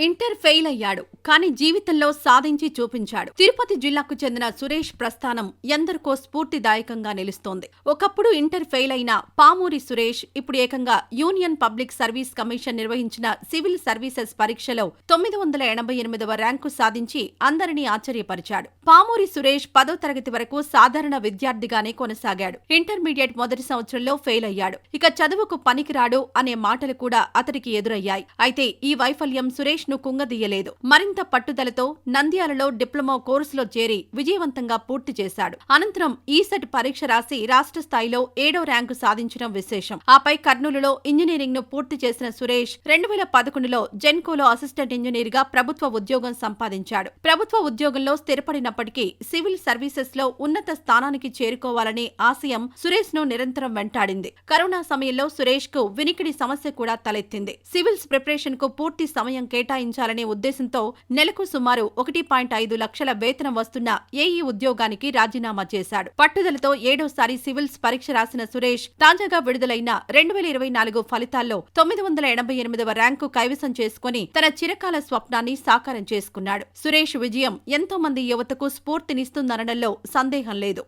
Inter fail అయ్యాడు, కానీ జీవితంలో సాధించి చూపించాడు. తిరుపతి జిల్లాకు చెందిన సురేష్ ప్రస్థానం ఎందరికో స్ఫూర్తిదాయకంగా నిలుస్తోంది. ఒకప్పుడు ఇంటర్ ఫెయిల్ అయిన పామూరి సురేష్ ఇప్పుడు ఏకంగా యూనియన్ పబ్లిక్ సర్వీస్ కమిషన్ నిర్వహించిన సివిల్ సర్వీసెస్ పరీక్షలో 988వ ర్యాంకు సాధించి అందరినీ ఆశ్చర్యపరిచాడు. పామూరి సురేష్ 10వ తరగతి వరకు సాధారణ విద్యార్థిగానే కొనసాగాడు. ఇంటర్మీడియట్ మొదటి సంవత్సరంలో ఫెయిల్ అయ్యాడు. ఇక చదువుకు పనికిరాడు అనే మాటలు కూడా అతడికి ఎదురయ్యాయి. అయితే ఈ వైఫల్యం సురేష్ ను కుంగదీయలేదు. మరింత పట్టుదలతో నంద్యాలలో డిప్లొమా కోర్సులో చేరి విజయవంతంగా పూర్తి చేశాడు. అనంతరం ఈసెట్ పరీక్ష రాసి రాష్ట్ర స్థాయిలో 7వ ర్యాంకు సాధించడం విశేషం. ఆపై కర్నూలులో ఇంజనీరింగ్ ను పూర్తి చేసిన సురేష్ 2011లో జెన్కోలో అసిస్టెంట్ ఇంజనీర్ గా ప్రభుత్వ ఉద్యోగం సంపాదించాడు. ప్రభుత్వ ఉద్యోగంలో స్థిరపడినప్పటికీ సివిల్ సర్వీసెస్ లో ఉన్నత స్థానానికి చేరుకోవాలనే ఆశయం సురేష్ ను నిరంతరం వెంటాడింది. కరోనా సమయంలో సురేష్ కు వినికిడి సమస్య కూడా తలెత్తింది. సివిల్స్ ప్రిపరేషన్ కు పూర్తి సమయం కేటాయించాలనే ఉద్దేశంతో నెలకు సుమారు 1.5 లక్షల వేతనం వస్తున్న ఏఈ ఉద్యోగానికి రాజీనామా చేశాడు. పట్టుదలతో 7వసారి సివిల్స్ పరీక్ష రాసిన సురేష్ తాజాగా విడుదలైన 2024 ఫలితాల్లో 988వ ర్యాంకు కైవసం చేసుకుని తన చిరకాల స్వప్నాన్ని సాకారం చేసుకున్నాడు. సురేష్ విజయం ఎంతో మంది యువతకు స్ఫూర్తినిస్తుందనడంలో సందేహం లేదు.